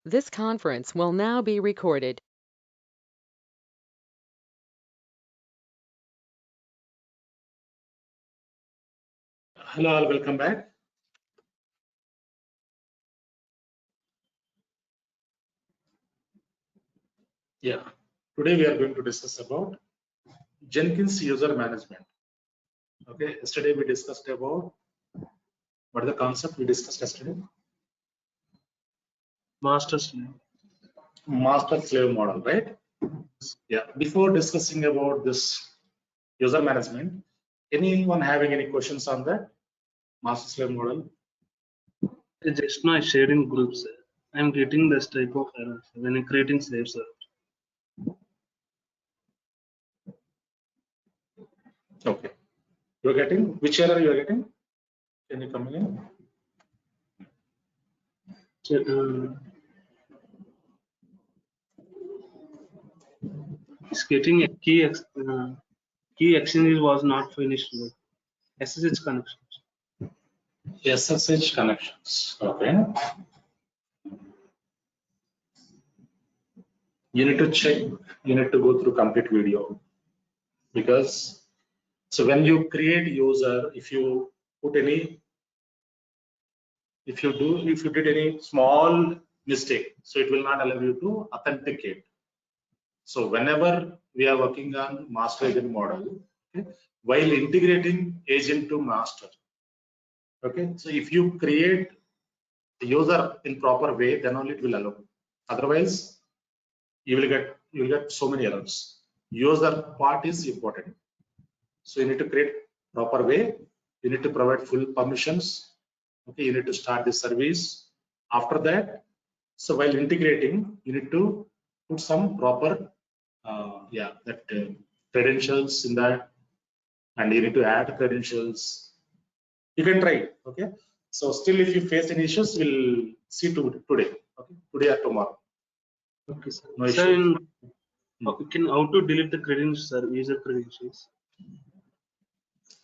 This conference will now be recorded. Hello all, welcome back. Yeah, today we are going to discuss about Jenkins user management. Okay, yesterday we discussed about what is the concept we discussed yesterday? Master slave. Master slave model, right? Yeah, before discussing about this user management, anyone having any questions on that master slave model? Just now I shared in groups. I'm getting this type of error when I'm creating slaves. Okay, you're getting which error you are getting? Can you come again? It's getting a key exchange was not finished. SSH connections. SSH connections. Okay. You need to check. You need to go through complete video because so when you create user, if you put any, if you did any small mistake, so it will not allow you to authenticate. So whenever we are working on master agent model, okay, while integrating agent to master, okay, so if you create the user in proper way, then only it will allow. Otherwise, you will get so many errors. User part is important. So you need to create proper way. You need to provide full permissions. Okay, you need to start the service. After that, so while integrating, you need to put some proper, credentials in that, and you need to add credentials. You can try. Okay. So still, if you face any issues, we'll see today. Okay, today or tomorrow. Okay, sir. No Sir, issue. how to delete the credentials, sir? User credentials.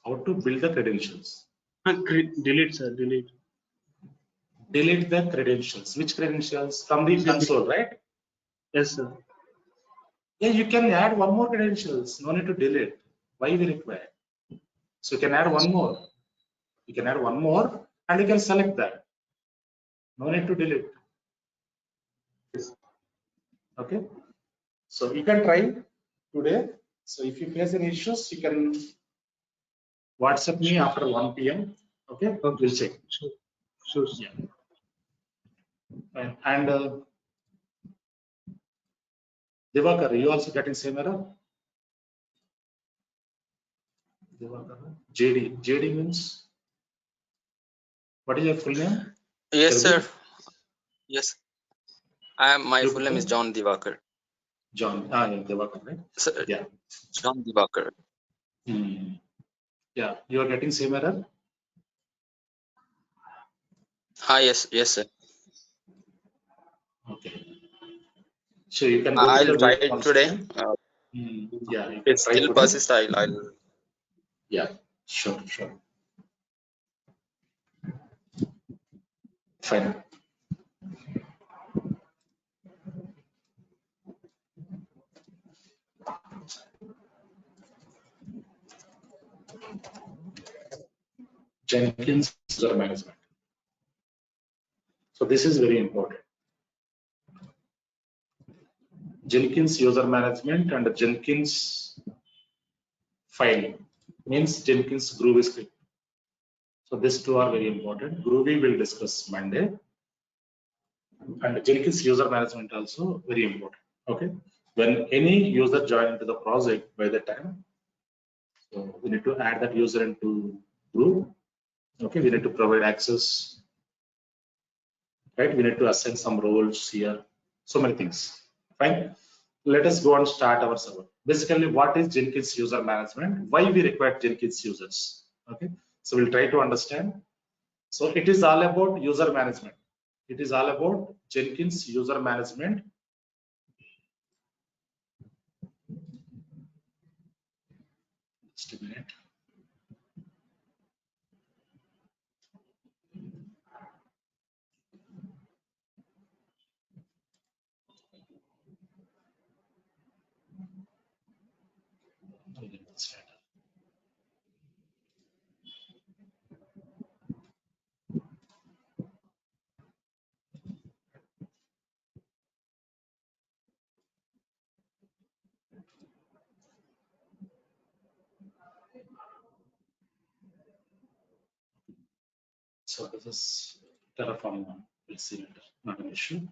How to build the credentials? Delete, sir. Delete. Delete the credentials. Which credentials? From the console, right? Yes, sir. Yeah, you can add one more credentials. No need to delete. Why we require? So you can add one more. You can add one more, and you can select that. No need to delete. Okay. So you can try today. So if you face any issues, you can WhatsApp me after 1 p.m. Okay. We'll check. Sure. Yeah. And Divakar, you also getting same error? Divakar, JD means what is your full name? Yes, sir. Yes. My full name is John Divakar. John, yeah, Divakar, right? Sir, yeah. John Divakar. Yeah, you are getting same error? Yes, sir. Okay. So you can go I'll to the try it today. Yeah, you If can it try still today. persists, I'll. Yeah, sure. Fine. Jenkins user management. So this is very important. Jenkins user management and Jenkins file means Jenkins Groovy script. So these two are very important. Groovy will discuss Monday, and Jenkins user management also very important. Okay, when any user join into the project by the time, so we need to add that user into group. Okay, we need to provide access. Right, we need to assign some roles here. So many things. Fine. Let us go and start our server. Basically, what is Jenkins user management? Why we require Jenkins users? Okay, so we'll try to understand. So it is all about user management. It is all about Jenkins user management. Just a minute. So this is Terraform one. We'll see later, not an issue.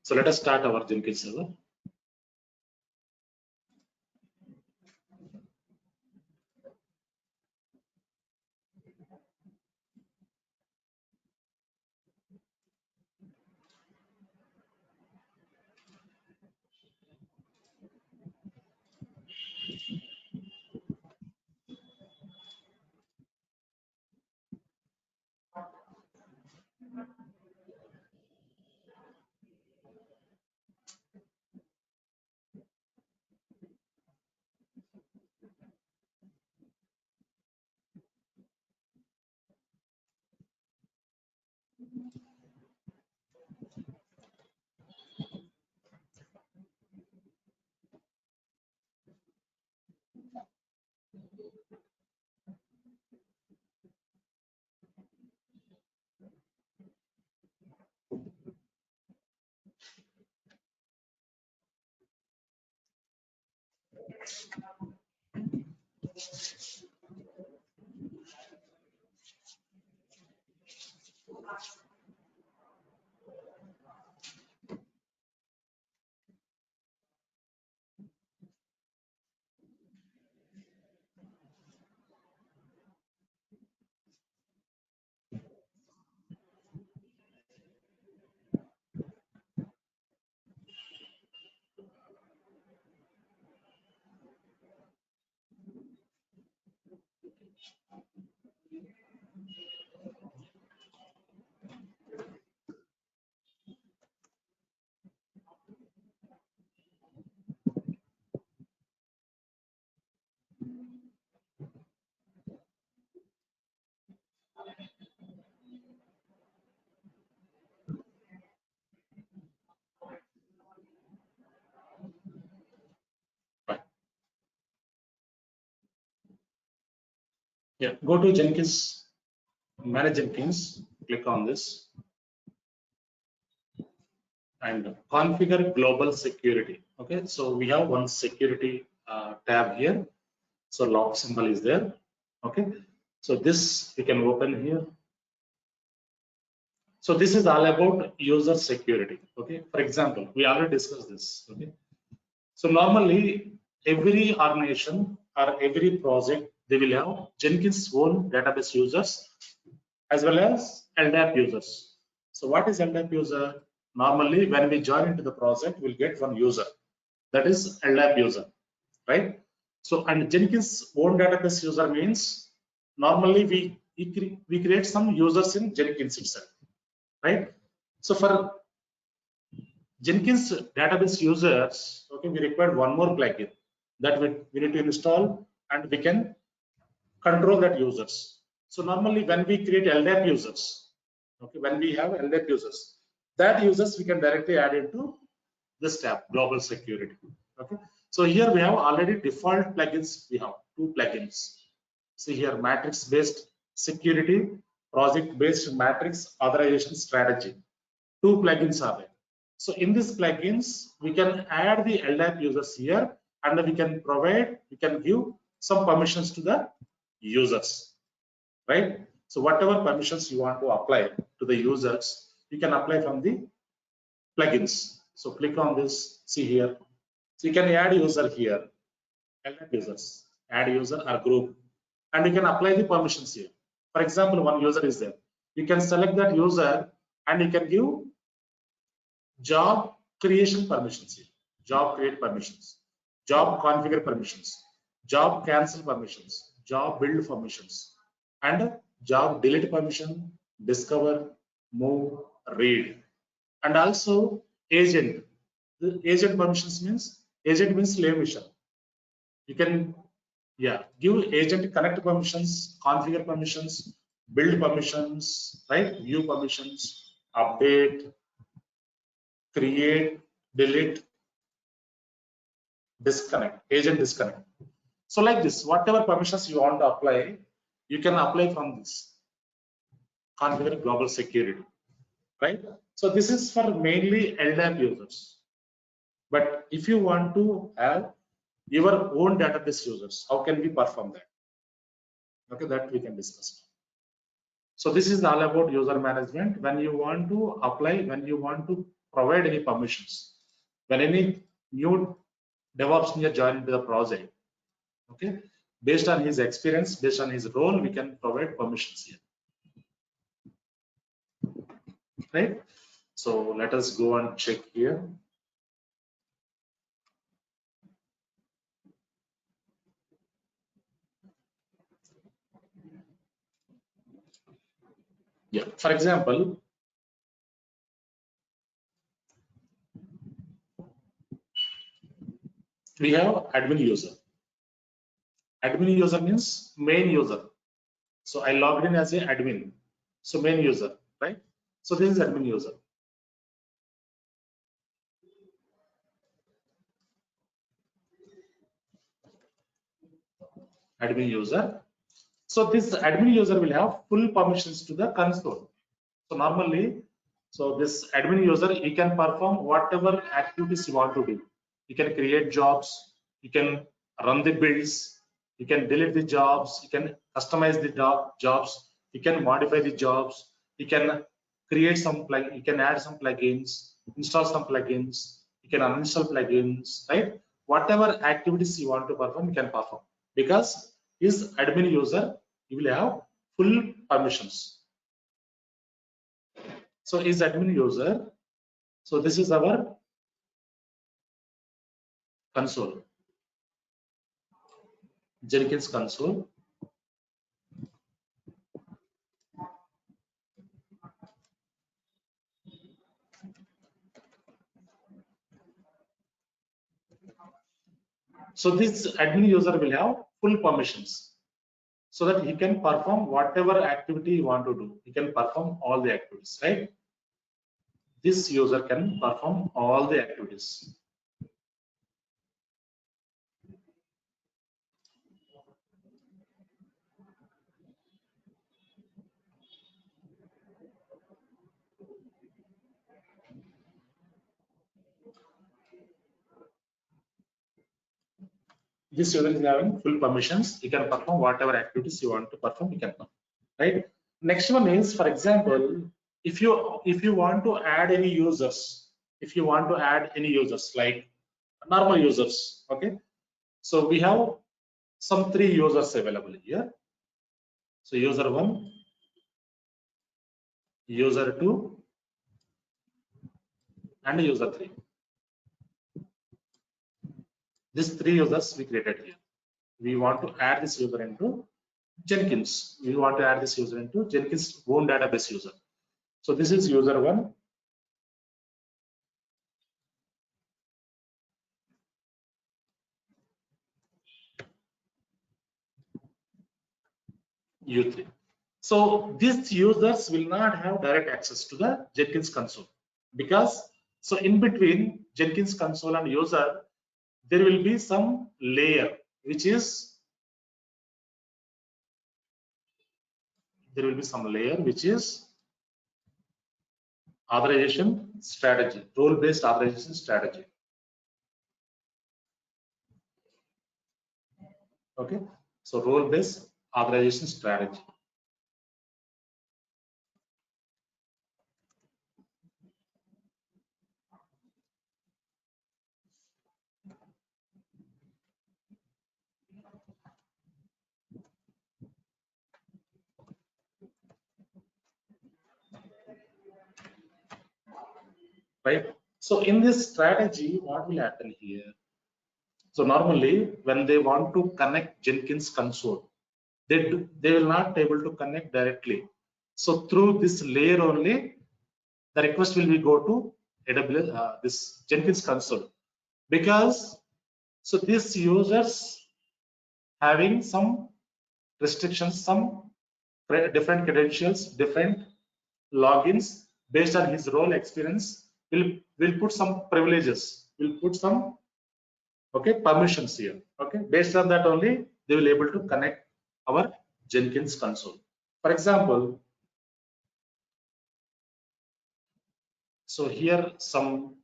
So let us start our Jenkins server. Yeah, go to Jenkins, manage Jenkins, click on this and configure global security. Okay, so we have one security tab here. So log symbol is there. Okay, so this we can open here. So this is all about user security. Okay, for example, we already discussed this. Okay, so normally every organization or every project, they will have Jenkins own database users as well as LDAP users. So what is LDAP user? Normally when we join into the project, we'll get one user, that is LDAP user, right? So and Jenkins own database user means normally we create some users in Jenkins itself, right? So for Jenkins database users, okay, we require one more plugin that we need to install and we can control that users. So normally when we create LDAP users, okay, when we have LDAP users, that users we can directly add into this tab, global security. Okay, so here we have already default plugins. We have two plugins. See here, matrix based security, project based matrix authorization strategy. Two plugins are there. So in these plugins, we can add the LDAP users here and we can give some permissions to the users, right? So whatever permissions you want to apply to the users, you can apply from the plugins. So click on this, see here. So you can add user here, LDAP users, add user or group, and you can apply the permissions here. For example, one user is there. You can select that user and you can give job creation permissions here, job create permissions, job configure permissions, job cancel permissions, job build permissions, and job delete permission, discover, move, read, and also agent. The agent permissions means slave mission. You can give agent connect permissions, configure permissions, build permissions, right? View permissions, update, create, delete, disconnect, agent disconnect. So like this, whatever permissions you want to apply, you can apply from this configure global security, right? So this is for mainly LDAP users. But if you want to have your own database users. How can we perform that? Okay, that we can discuss. So this is all about user management. When you want to apply, when you want to provide any permissions, when any new DevOps engineer join into the project, okay, based on his experience, based on his role, we can provide permissions here, right? So let us go and check here. Yeah, for example, we have admin user. Admin user means main user. So I logged in as a admin. So main user, right? So this is admin user. Admin user. So this admin user will have full permissions to the console. So normally, so this admin user, he can perform whatever activities you want to do. You can create jobs, you can run the builds, you can delete the jobs, you can customize the jobs, you can modify the jobs, you can create some plug, you can add some plugins, install some plugins, you can uninstall plugins, right? Whatever activities you want to perform, you can perform, because his admin user, you will have full permissions. So is admin user. So this is our console, Jenkins console. So this admin user will have full permissions, so that he can perform whatever activity you want to do. He can perform all the activities, right? This user can perform all the activities. This user is having full permissions. He can perform whatever activities you want to perform. He can perform, right? Next one is, for example, if you want to add any users, if you want to add any users like normal users, okay. So we have some 3 users available here. So user 1, user 2, and user 3. These 3 users we created here. We want to add this user into Jenkins. We want to add this user into Jenkins own database user. So this is user 1. U3. So these users will not have direct access to the Jenkins console, because so in between Jenkins console and user, there will be some layer, which is authorization strategy, role-based authorization strategy. Okay, so role-based authorization strategy. Right. So in this strategy, what will happen here? So normally, when they want to connect Jenkins console, they will not able to connect directly. So through this layer only, the request will be go to AWS, this Jenkins console, because so these users having some restrictions, some different credentials, different logins based on his role experience. Will put some privileges, will put some permissions here. Okay, based on that only they will able to connect our Jenkins console. For example, so here some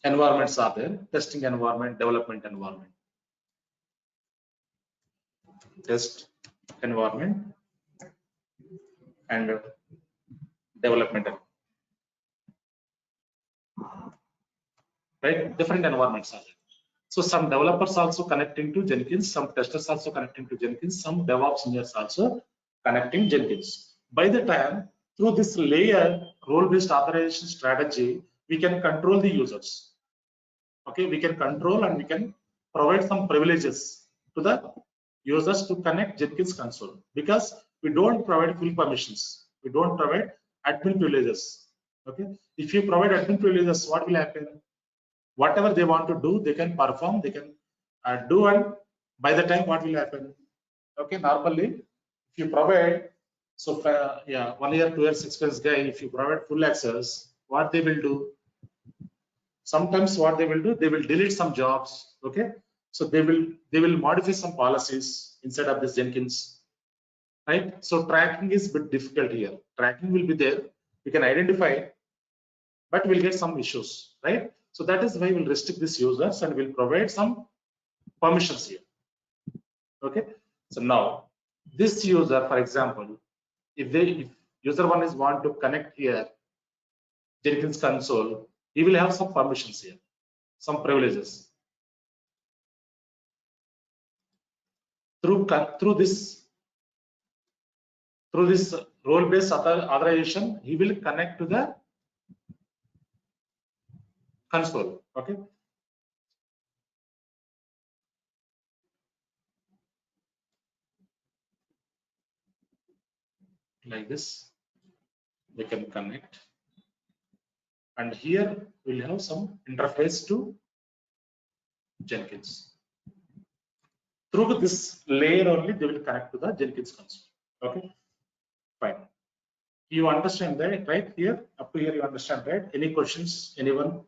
environments are there: testing environment, development environment. Test environment and development environment. Right? Different environments are there. So some developers also connecting to Jenkins, some testers also connecting to Jenkins, some DevOps engineers also connecting Jenkins. By the time, through this layer role-based authorization strategy, we can control the users. Okay, we can control and we can provide some privileges to the users to connect Jenkins console, because we don't provide full permissions. We don't provide admin privileges. Okay, if you provide admin privileges, what will happen? Whatever they want to do, they can perform, they can do, and by the time what will happen? Okay, normally if you provide, so yeah, 1 year, 2 years experience guy, if you provide full access, what they will do? Sometimes what they will do, they will delete some jobs. Okay, so they will modify some policies inside of this Jenkins, right? So tracking is a bit difficult here. Tracking will be there, we can identify, but we'll get some issues, right? So that is why we'll restrict these users and we'll provide some permissions here. Okay, so now this user, for example, if user one is want to connect here Jenkins console, he will have some permissions here, some privileges. Through this role-based authorization, he will connect to the console. Okay, like this we can connect, and here we'll have some interface to Jenkins. Through this layer only they will connect to the Jenkins console. Okay, fine. You understand that, right? Here up to here you understand, right? Any questions, anyone?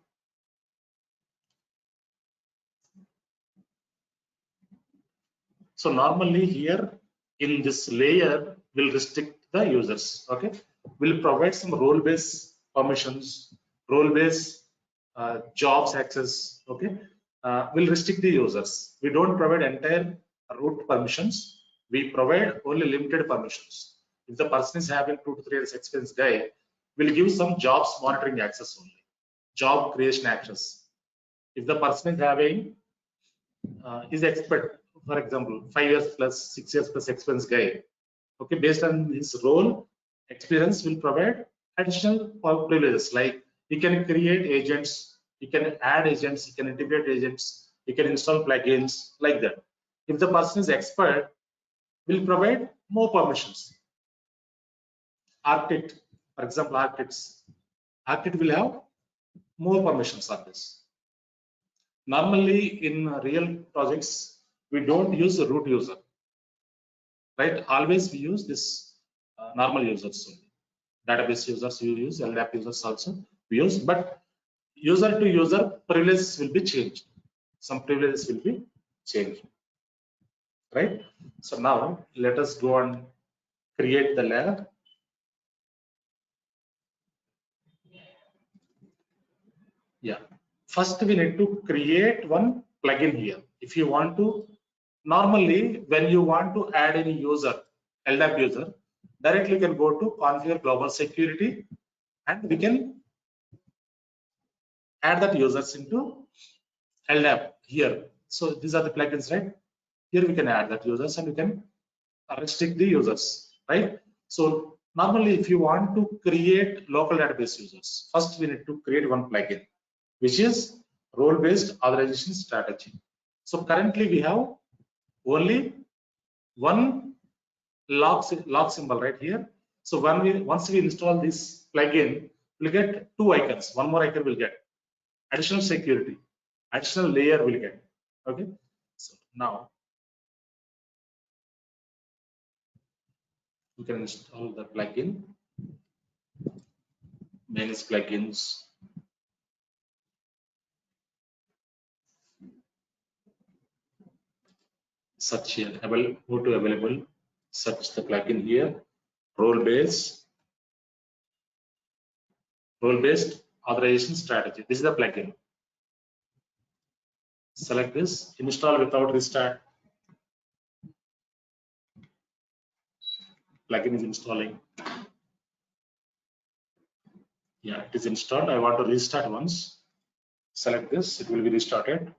So normally here in this layer will restrict the users. Okay, we'll provide some role-based permissions, role-based jobs access. Okay, will restrict the users. We don't provide entire root permissions. We provide only limited permissions. If the person is having 2 to 3 years experience guy, we'll give some jobs monitoring access only, job creation access. If the person is having is expert, for example, 5 years plus, 6 years plus experience guy, okay, based on his role experience, will provide additional privileges, like he can create agents, he can add agents, he can integrate agents, he can install plugins, like that. If the person is expert, will provide more permissions. Architect, for example, architect will have more permissions on this. Normally in real projects, we don't use the root user, right? Always we use this normal users only. Database users we use, LDAP users also we use, but user to user privileges will be changed. Some privileges will be changed, right? So now let us go and create the layer. Yeah, first we need to create one plugin here. If you want to, normally when you want to add any user, LDAP user, directly you can go to configure global security and we can add that users into LDAP here. So these are the plugins, right? Here we can add that users and we can restrict the users, right? So normally if you want to create local database users, first we need to create one plugin, which is role-based authorization strategy. So currently we have only one log symbol right here. So once we install this plugin, we'll get 2 icons. One more icon will get additional security, additional layer will get. Okay, so now we can install the plugin, manage plugins. Search here, go to available, search the plugin here, role-based authorization strategy. This is the plugin. Select this, install without restart. Plugin is installing. Yeah, it is installed. I want to restart once. Select this, it will be restarted.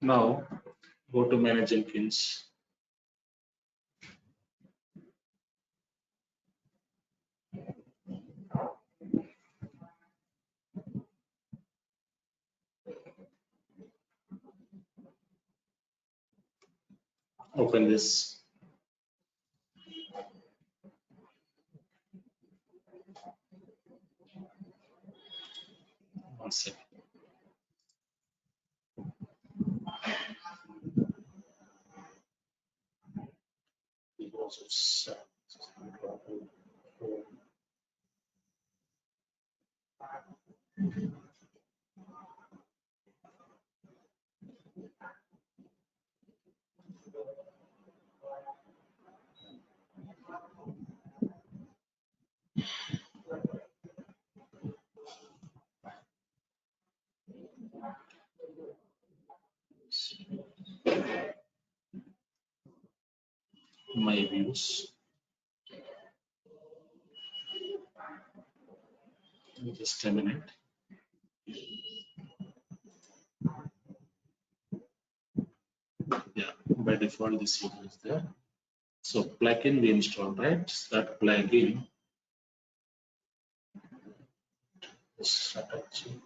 Now go to Manage Jenkins. Open this. One second. My views. Just a minute. Yeah, by default this user is there. So plugin we installed, right? That plugin strategy.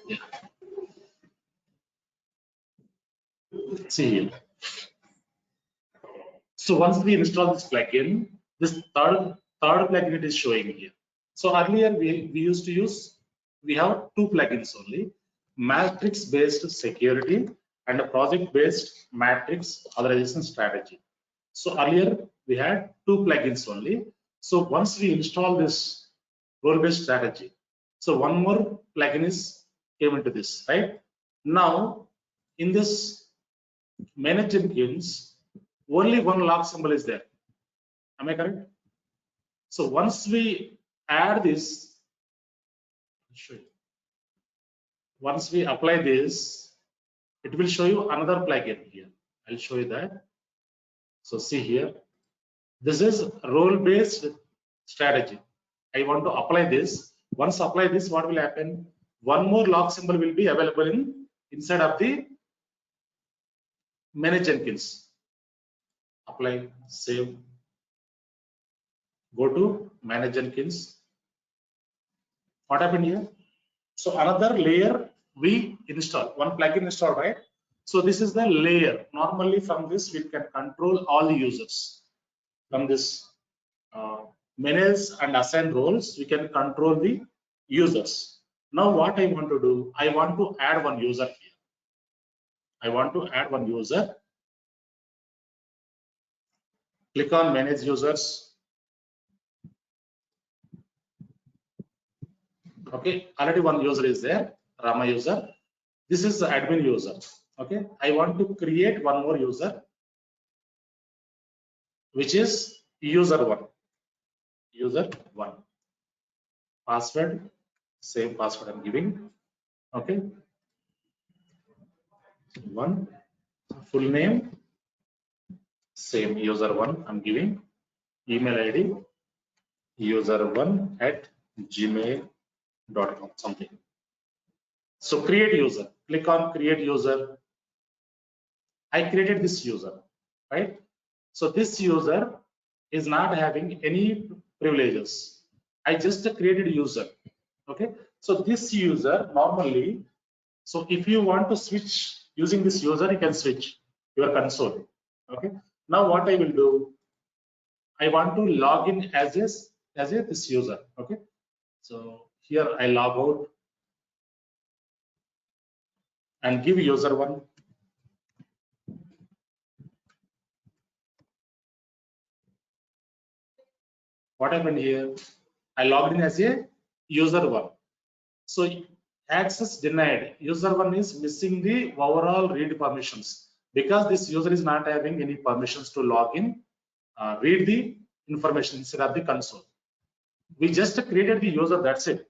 Yeah. See here. So once we install this plugin, this third plugin it is showing here. So earlier we used to use, we have two plugins only, matrix based security and a project based matrix authorization strategy. So earlier we had two plugins only. So once we install this role based strategy, so one more plugin is came into this, right? Now in this Manage Jenkins, only one log symbol is there. Am I correct? So once we add this, I'll show you. Once we apply this, it will show you another plugin here. I'll show you that. So see here, this is role-based strategy. I want to apply this. Once apply this, what will happen? One more log symbol will be available inside of the Manage Jenkins. Apply, save. Go to Manage Jenkins. What happened here? So another layer we install, one plugin install, right? So this is the layer. Normally from this we can control all the users. From this manage and assign roles, we can control the users. Now what I want to do, I want to add one user here. I want to add one user. Click on manage users. Okay, already one user is there, Rama user. This is the admin user. Okay, I want to create one more user, which is user one, password, same password I'm giving. Okay, one, full name, same user one I'm giving, email ID user1@gmail.com, something. So create user, click on create user. I created this user, right? So this user is not having any privileges. I just created user. Okay, so this user normally, so if you want to switch using this user, you can switch your console. Okay, now what I will do, I want to log in as this user. Okay, so here I log out and give user one. What happened here? I logged in as a user one. So access denied. User one is missing the overall read permissions because this user is not having any permissions to log in, read the information inside of the console. We just created the user, that's it.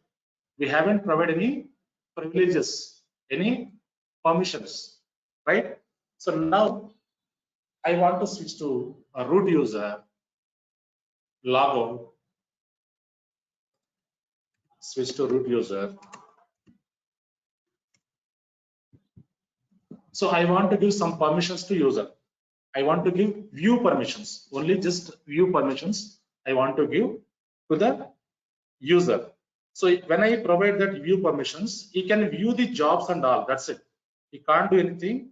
We haven't provided any privileges, any permissions, right? So now I want to switch to a root user, log out, switch to root user. So I want to give some permissions to user. I want to give view permissions, only just view permissions I want to give to the user. So when I provide that view permissions, he can view the jobs and all, that's it. He can't do anything.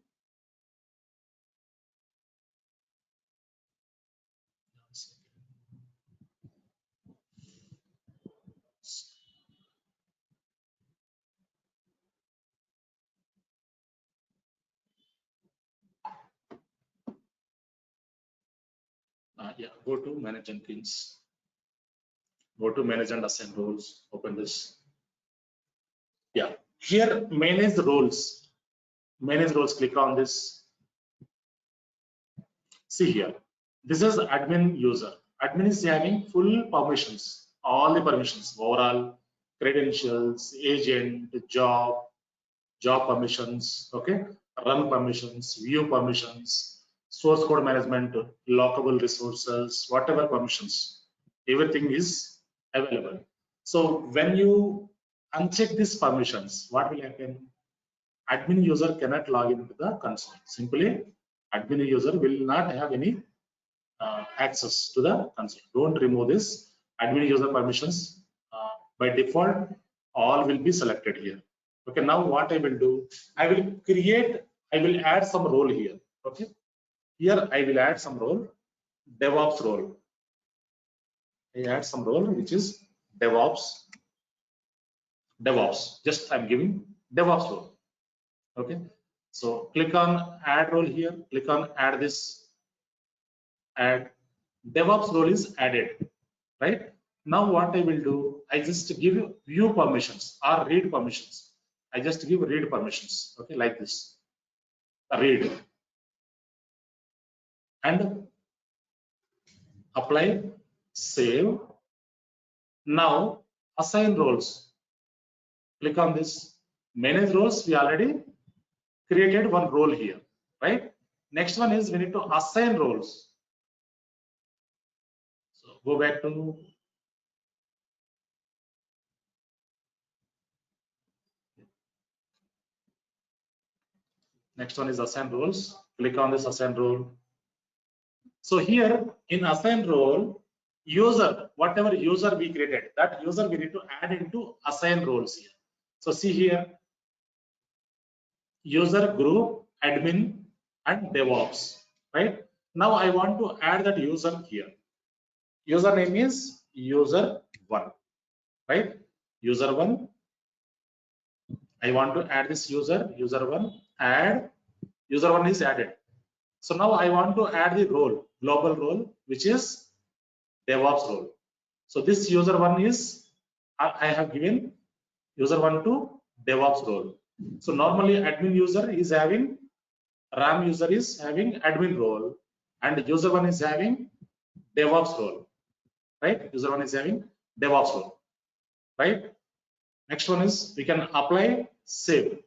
Yeah, go to manage Jenkins. Go to manage and assign roles, open this. Yeah, here manage roles. Manage roles, click on this. See here, this is admin user. Admin is having full permissions, all the permissions, overall credentials, agent, job permissions, okay, run permissions, view permissions, source code management, lockable resources, whatever permissions, everything is available. So when you uncheck these permissions, what will happen? Admin user cannot log into the console. Simply, admin user will not have any access to the console. Don't remove this admin user permissions. By default, all will be selected here. Okay, now what I will do, I will add some role here. Okay, here I will add some role, DevOps role. I add some role which is DevOps. Just I'm giving DevOps role. Okay, so click on add role here, click on add this, add DevOps role is added, right? Now what I will do, I just give view permissions or read permissions. I just give read permissions, okay, like this, read, and apply, save. Now assign roles. Click on this, manage roles. We already created one role here, right? Next one is we need to assign roles. So go back to next one is assign roles. Click on this assign role. So here in assign role, user, whatever user we created, that user we need to add into assign roles here. So see here, user, group, admin, and DevOps, right? Now I want to add that user here. Username is user1, right? User1. I want to add this user1, add, user1 is added. So now I want to add the role, global role, which is DevOps role. So this user1 is, I have given user1 to DevOps role. So normally admin user is having, RAM user is having admin role, and user1 is having DevOps role, right? User one is having DevOps role, right? Next one is we can apply save.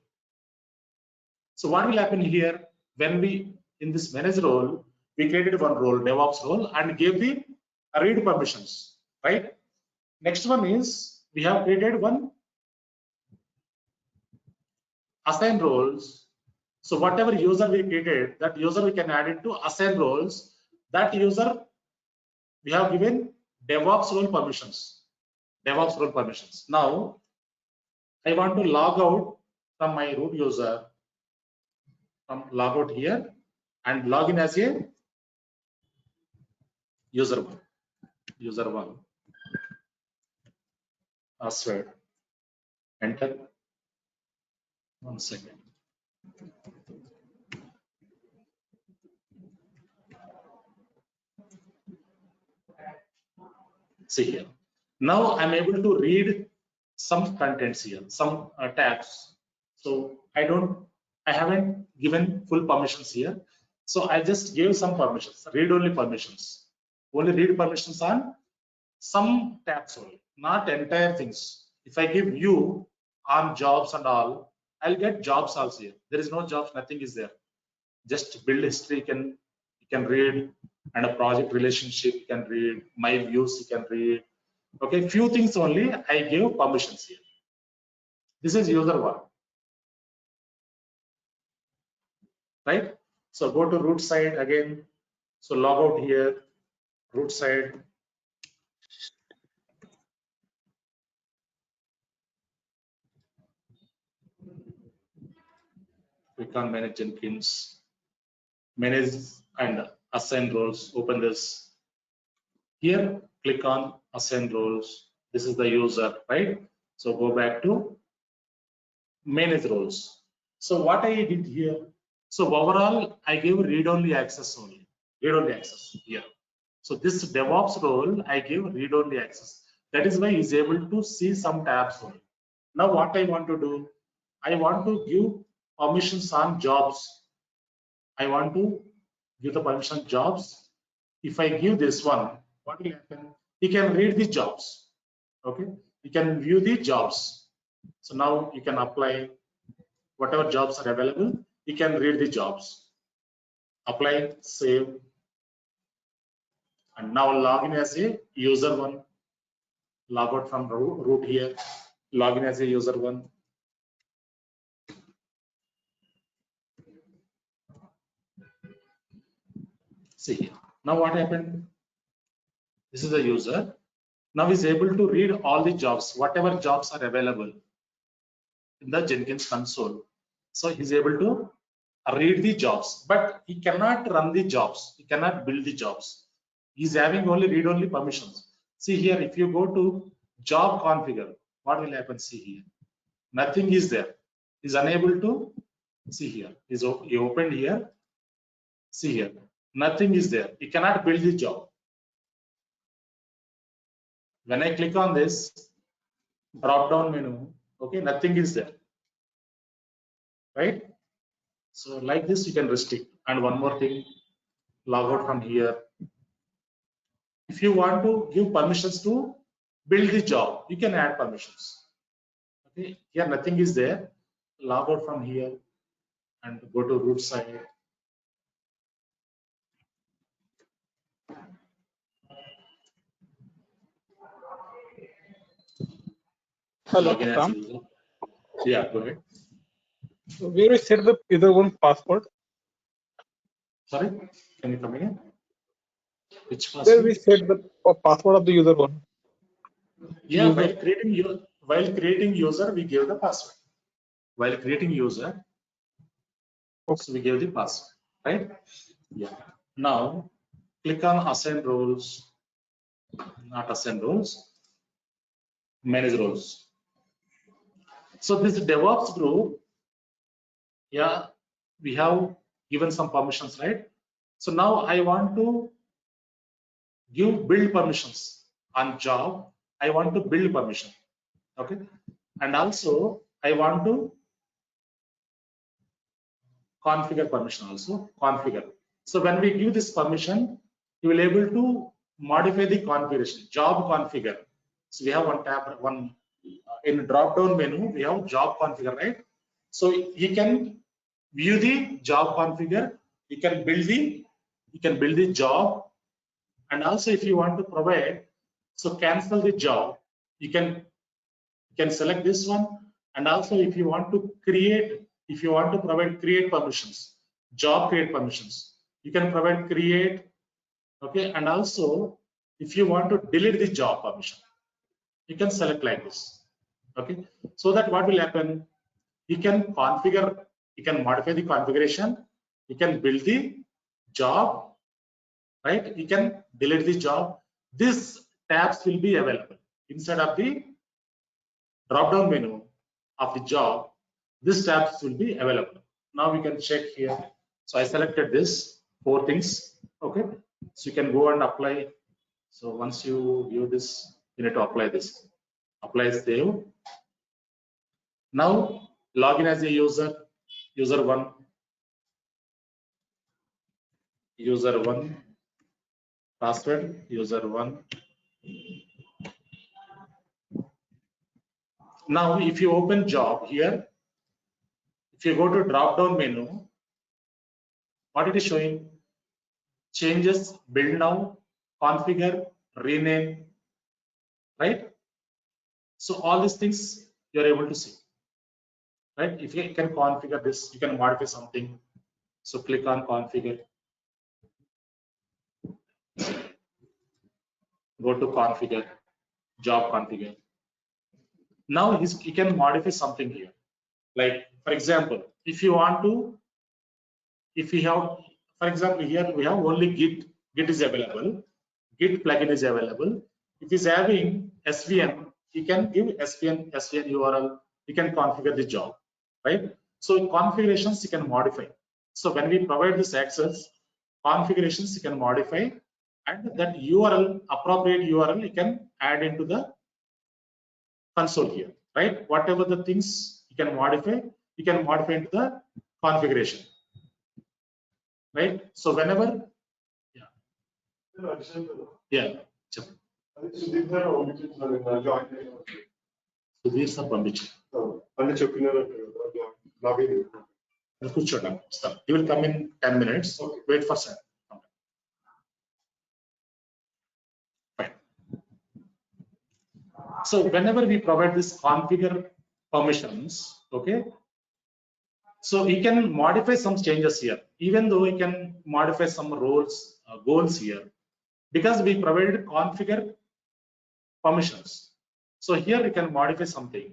So what will happen here when we in this manage role, we created one role, DevOps role, and gave the read permissions, right? Next one is we have created one assign roles. So whatever user we created, that user we can add it to assign roles. That user we have given DevOps role permissions. DevOps role permissions. Now I want to log out from my root user. Log out here and log in as a user one. User one. Password. Enter. 1 second. See here. Now I'm able to read some contents here, some tabs. So I haven't given full permissions here. So I just gave some permissions, read only permissions. Only read permissions on some tabs only, not entire things. If I give you on jobs and all, I'll get jobs also here. There is no jobs, nothing is there. Just build history, you can read, and a project relationship you can read, my views you can read. Okay, few things only I gave permissions here. This is user one, right? So go to root side again. So log out here, root side. Click on manage Jenkins, manage and assign roles. Open this. Here, click on assign roles. This is the user, right? So go back to manage roles. So what I did here, so overall I gave read-only access only, read-only access here. So this DevOps role I give read-only access. That is why he's able to see some tabs only. Now what I want to do, I want to give permissions on jobs. I want to give the permission jobs. If I give this one, what will happen? He can read the jobs. Okay, you can view the jobs. So now you can apply whatever jobs are available. You can read the jobs. Apply, save, and now log in as a user one. Log out from root here. Log in as a user one. See here. Now what happened? This is the user. Now he's able to read all the jobs, whatever jobs are available in the Jenkins console. So he's able to read the jobs, but he cannot run the jobs. He cannot build the jobs. He's having only read-only permissions. See here, if you go to job configure, what will happen? See here, nothing is there. He's unable to see here. He opened here. See here, nothing is there. He cannot build the job. When I click on this drop-down menu, okay, nothing is there, right? So like this, you can restrict. And one more thing, log out from here. If you want to give permissions to build the job, you can add permissions. Okay, here nothing is there. Log out from here and go to root side. Hello, Log in as Ram. user. Yeah, go ahead. So where we set the user one password? Sorry, can you come again? Which Where password? we set the password of the user one? Yeah, User. while creating user, we give the password. While creating user, Okay. so we give the password, right? Yeah. Now click on assign roles, not assign roles, manage roles. So this DevOps group, yeah, we have given some permissions, right? So now I want to give build permissions on job. I want to build permission, okay, and also I want to configure permission also configure. So when we give this permission, you will able to modify the configuration, job configure. So we have one tab, in drop down menu, we have job configure, right? So he can view the job configure, you can build the job, and also if you want to provide, so cancel the job, you can select this one, and also if you want to provide create permissions, job create permissions, you can provide create, okay, and also if you want to delete the job permission, you can select like this, okay. So that what will happen, you can configure, you can modify the configuration, you can build the job, right? You can delete the job. These tabs will be available inside of the drop down menu of the job. These tabs will be available. Now we can check here. So I selected this 4 things, okay. So you can go and apply. So once you view this, you need to apply this. Apply save. Now login as a user 1, password user 1. Now if you open job here, if you go to drop down menu, what it is showing? Changes, build now, configure, rename, right? So all these things you are able to see, right? If you can configure this, you can modify something. So click on configure, go to configure, job configure. Now he can modify something here. Like for example, if you want to, if we have, for example, here we have only Git is available, Git plugin is available. If he's having SVN, you can give SVN URL, you can configure the job, right? So configurations you can modify. So when we provide this access, configurations you can modify, and that URL, appropriate URL, you can add into the console here, right? Whatever the things you can modify into the configuration, right? So whenever, yeah. Sudhir sir పంపించారు. కూర్చోండి. He will come in 10 minutes. Wait for sir. Fine. So whenever we provide this configure permissions, okay, so he can modify some changes here, even though he can modify some roles, goals here, because we provided configure permissions. So here we can modify something,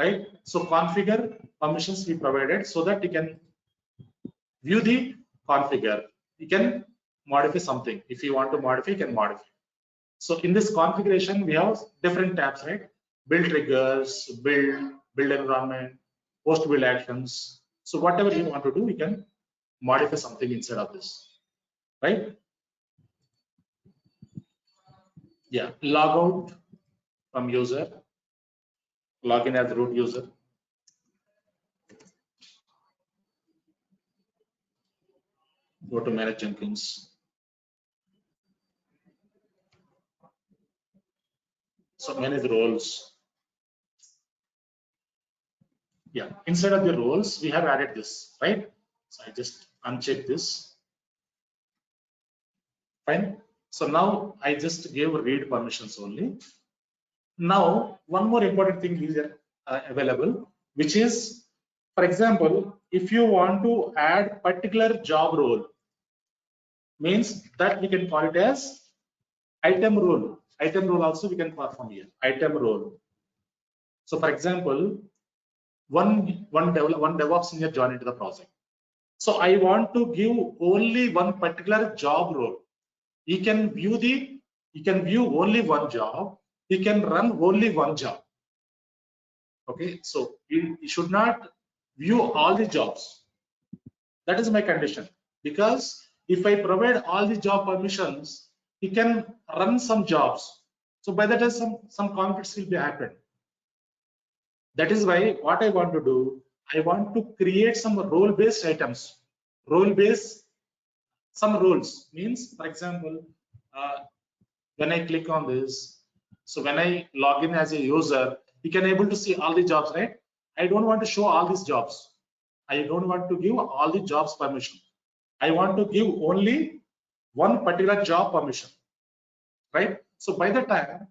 right? So configure permissions we provided so that you can view the configure. You can modify something. If you want to modify, you can modify. So in this configuration, we have different tabs, right? Build triggers, build environment, post build actions. So whatever you want to do, you can modify something inside of this, right? Yeah, log out from user, log in as root user. Go to manage Jenkins. So manage roles. Yeah, inside of the roles, we have added this, right? So I just uncheck this. Fine. So now I just gave read permissions only. Now, one more important thing is available, which is, for example, if you want to add particular job role, means that we can call it as item role. Item role also we can perform here. Item role. So, for example, one DevOps engineer joined into the project. So I want to give only one particular job role. He can view only one job. He can run only one job. Okay, so he should not view all the jobs. That is my condition, because if I provide all the job permissions, he can run some jobs. So by that time some conflicts will be happened. That is why what I want to do, I want to create some role-based items. Role-based, some roles means, for example, when I click on this, so when I log in as a user, you can able to see all the jobs, right? I don't want to show all these jobs. I don't want to give all the jobs permission. I want to give only one particular job permission, right? So by the time,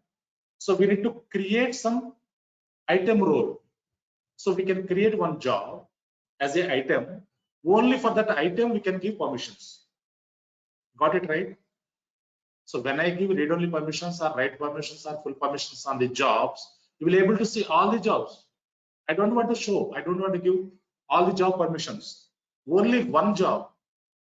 so we need to create some item role. So we can create one job as an item. Only for that item we can give permissions. Got it, right? So when I give read-only permissions or write permissions or full permissions on the jobs, you will be able to see all the jobs. I don't want to show, I don't want to give all the job permissions, only one job.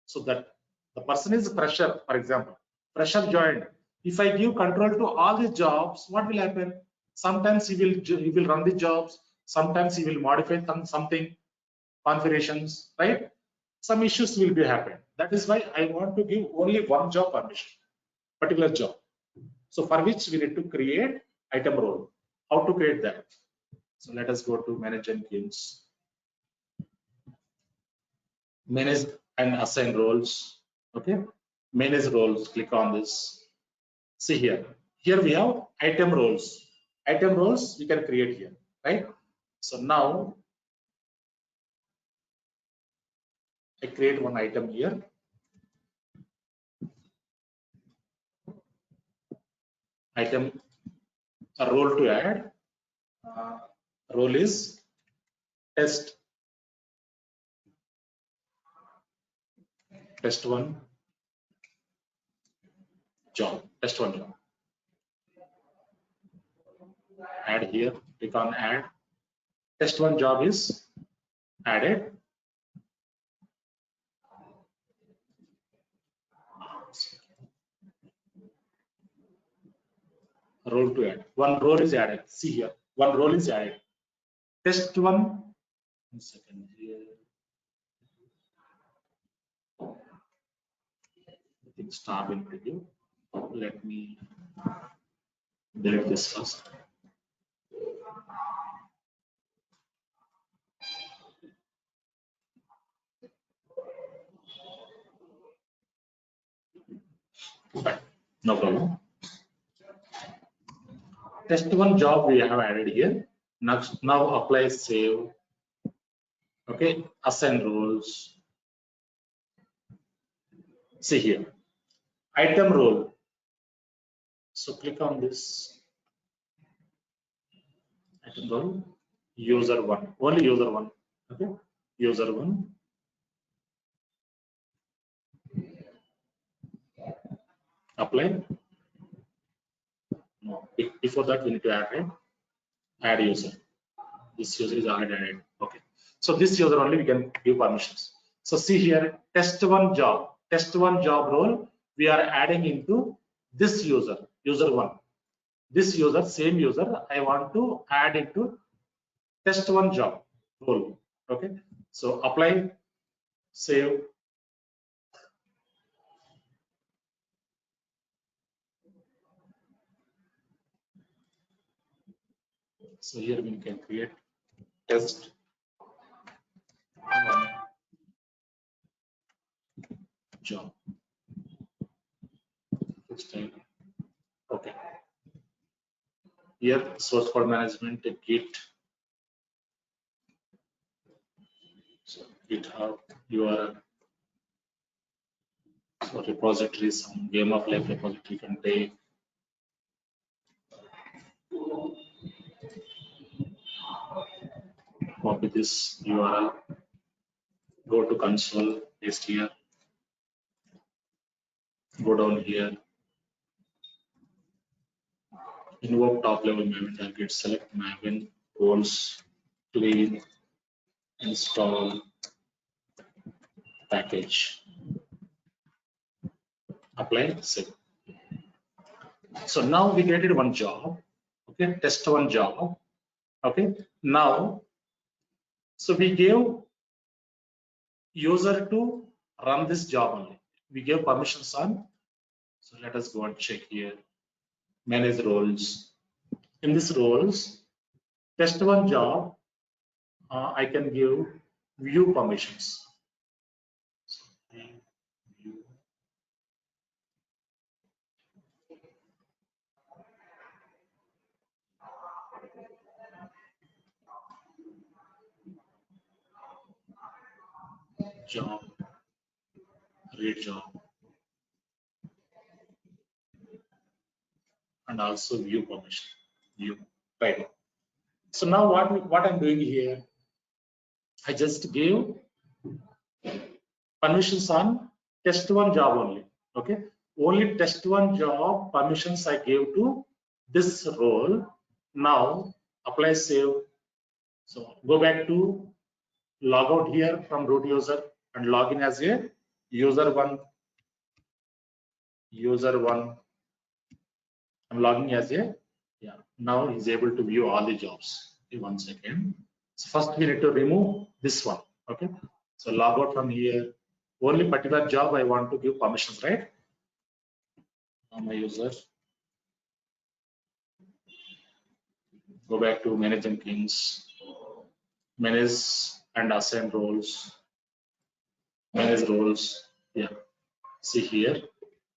So that the person is fresher, for example, fresher joined. If I give control to all the jobs, what will happen? Sometimes he will run the jobs, sometimes he will modify something, configurations, right? Some issues will be happen. That is why I want to give only one job permission, particular job. So for which we need to create item role. How to create that? So let us go to manage Jenkins. Manage and assign roles. Okay. Manage roles. Click on this. See here. Here we have item roles. Item roles we can create here, right? So now I create one item here. Item, a role to add. Role is test one job. Test one job. Add here. Click on add. Test one job is added. Role to add. One role is added. See here. One role is added. Test one. 1 second here. I think star will preview. Let me delete this first. Fine. No problem. Test one job we have added here. Now apply save. Okay, assign roles. See here. Item role. So click on this. Item role. User one. Only user one. Okay. User one. Apply. No. Before that we need to add, right? Add user. This user is already added. Okay. So this user only we can give permissions. So see here, test one job role we are adding into this user one. This user, same user, I want to add into test one job role. Okay. So apply, save. So here we can create test one job. Okay. Here source code management, Git. So GitHub URL. So repository, some game of life repository can take. Copy this URL. Go to console, paste here. Go down here. Invoke top level Maven target. Select Maven roles. Clean. Install. Package. Apply. Save. So now we created one job. Okay, test one job. Okay, now so we gave user to run this job only. We gave permissions on. So let us go and check here. Manage roles. In this roles, test one job, I can give view permissions. So, view. job, read job, and also view permission, view, right? So now what I'm doing here, I just gave permissions on test1 job only. Okay, only test1 job permissions I gave to this role. Now apply save. So go back to log out here from root user and log in as a user1. I'm logging as a, yeah, now he's able to view all the jobs. Okay, 1 second. So first we need to remove this one. Okay, so log out from here. Only particular job I want to give permissions, right? Now my user, go back to manage Jenkins, manage and assign roles, manage roles. Yeah, see here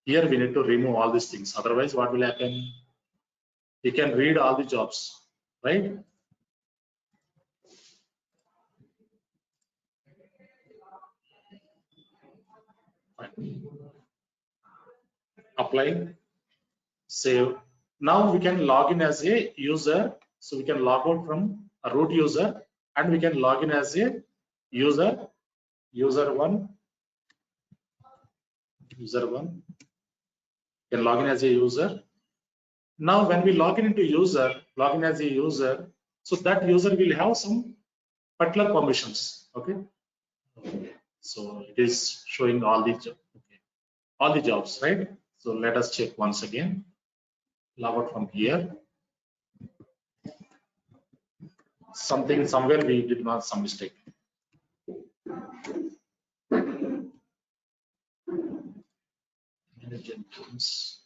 we need to remove all these things, otherwise what will happen, you can read all the jobs, right? Fine. Apply, save. Now we can log in as a user, so we can log out from a root user and we can log in as a user1. Can log in as a user. Now when we log in as a user, so that user will have some particular permissions. Okay, so it is showing all the all the jobs, right? So let us check once again. Log out from here. Somewhere we did not some mistake. Jenkins.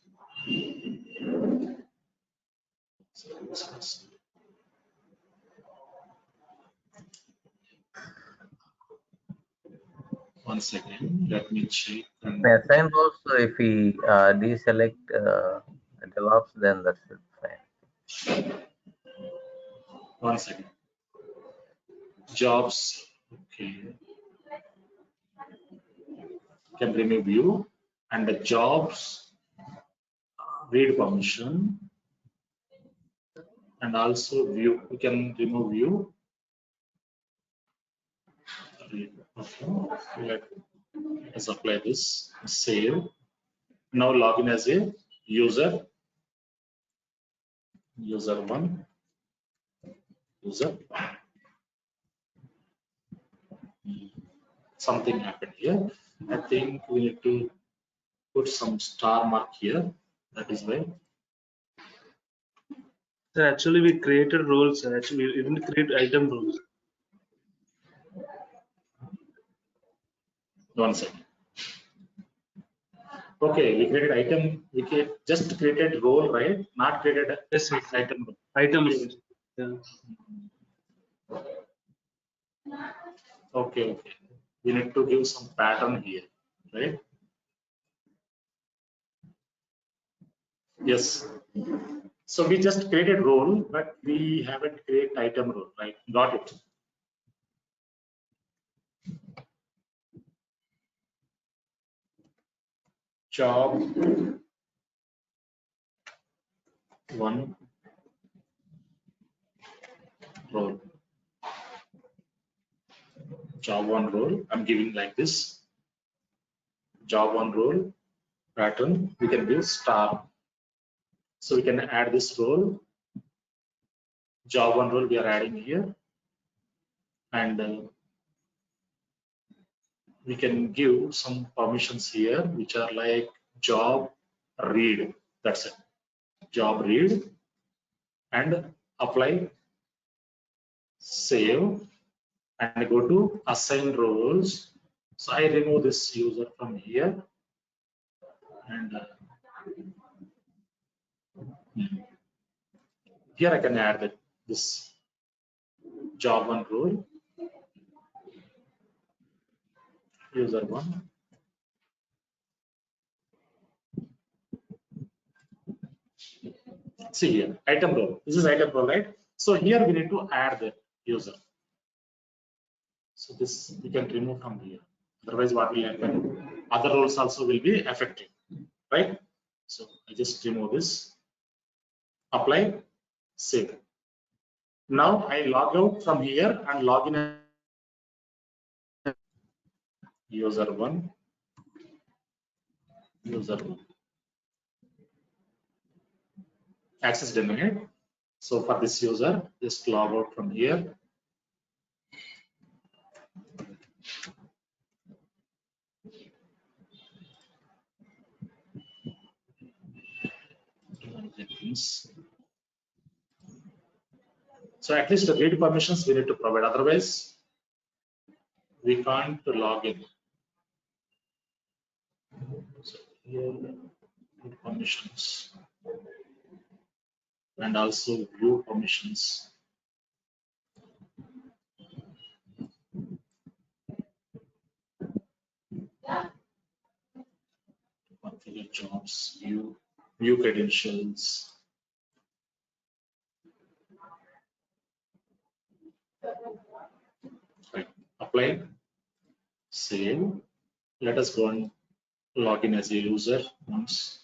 One second, let me check. The assign roles, if we deselect DevOps, then that's fine. One second. Jobs, okay. Can remove view and the jobs read permission and also view. We can remove view. Okay. Let's apply this. Save. Now log in as a user. User1. User. Something happened here. I think we need to put some star mark here. That is why. So actually we created roles. Actually we didn't create item roles. 1 second. Okay, we created item. We just created role, right? Not created Yes, item. item roles. Yeah. Okay. We need to give some pattern here, right? Yes. So we just created role, but we haven't created item role, right? Got it. Job 1 role. Job 1 role. I'm giving like this. Job 1 role pattern. We can give star. So we can add this role. Job 1 role we are adding here, and we can give some permissions here, which are like job read. That's it. Job read and apply, save, and go to assign roles. So I remove this user from here, and here I can add this job 1 role, user1. See here, item role. This is item role, right? So here we need to add the user. So this we can remove from here. Otherwise, what will happen? Other roles also will be affected, right? So I just remove this, apply, save. Now I log out from here and log in as user one, access denied. So for this user, just log out from here. So at least the read permissions we need to provide, otherwise we can't log in. So here, read permissions and also view permissions. Configure jobs, view credentials. Right. Apply, save. Let us go and log in as a user once.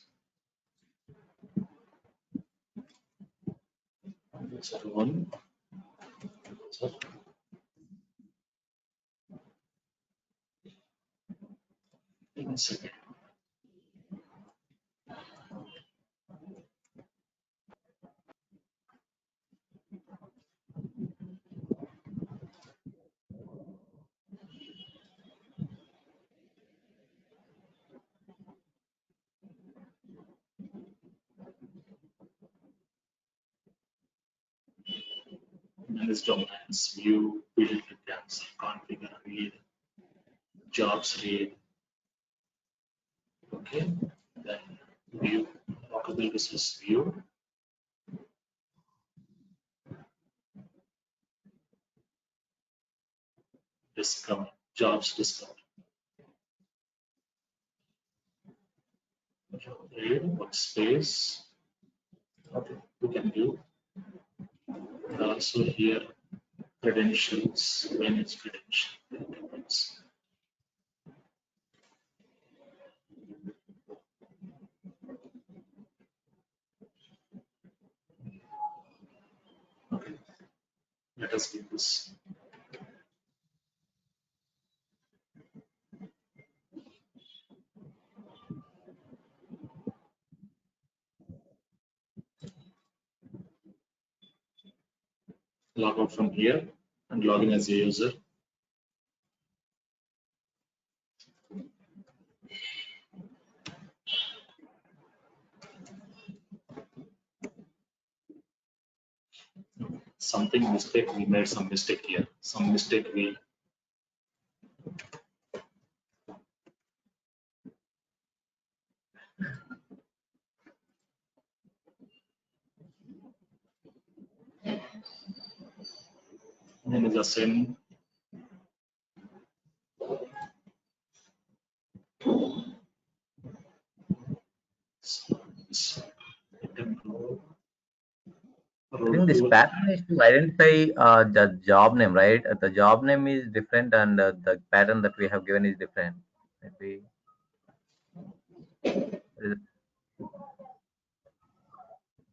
User one. User. One second. Manage domains, view, build, cancel, configure, read, jobs, read. Okay, then view, local resource view. Discover, jobs discover. Read, workspace. Okay, we can view. And also here, credentials, manage credentials. Okay, let us do this. Log out from here and log in as a user. Something mistake, we made some mistake here. Some mistake we then is the same. I think this pattern is to identify the job name, right? The job name is different and the pattern that we have given is different. Maybe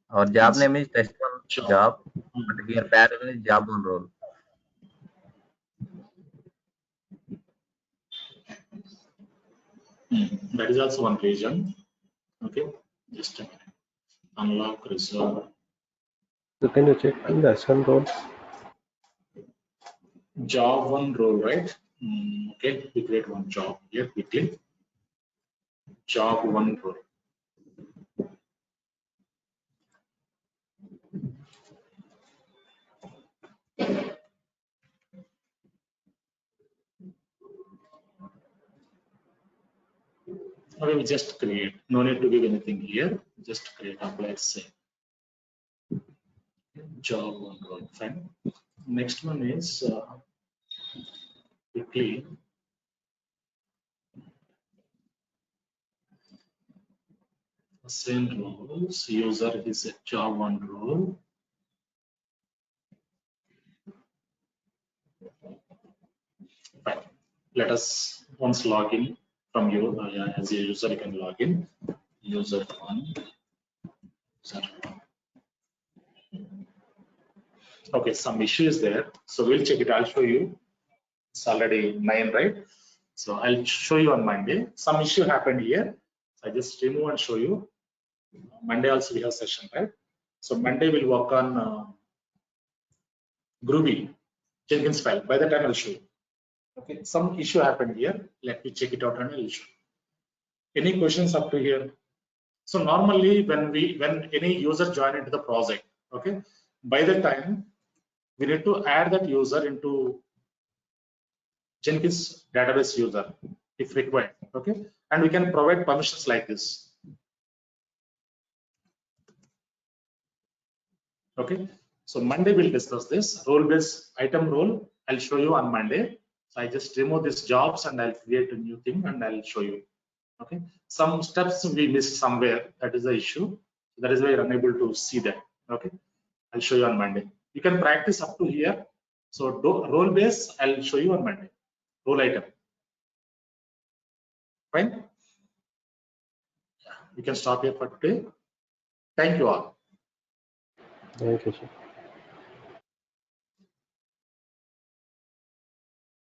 our job name is test one job, but here pattern is job one role. That is also one reason. Okay, just a minute. Unlock reserve. So can you check the S1 roles? Job one role, right? Okay, we create one job here quickly. Job one role. Okay, we just create. No need to give anything here. Just create. Apply, save. Job one role. Fine. Next one is quickly. Same roles. User is a job one role. Fine. Let us once login from you as a user, you can log in. User one. Okay, some issue is there, so we'll check it. I'll show you. It's already 9, right? So I'll show you on Monday. Some issue happened here. So I just remove and show you. Monday also we have session, right? So Monday we'll work on Groovy Jenkins file. By the time I'll show you. Okay, some issue happened here. Let me check it out and I'll show you. Any questions up to here? So normally when any user join into the project, okay, by the time we need to add that user into Jenkins database user if required, okay, and we can provide permissions like this. Okay, so Monday we'll discuss this role-based item role. I'll show you on Monday. So I just remove these jobs and I'll create a new thing and I'll show you. Okay, some steps we missed somewhere. That is the issue. That is why you're unable to see that. Okay, I'll show you on Monday. You can practice up to here. So role base, I'll show you on Monday. Role item. Fine. We can stop here for today. Thank you all. Thank you, sir.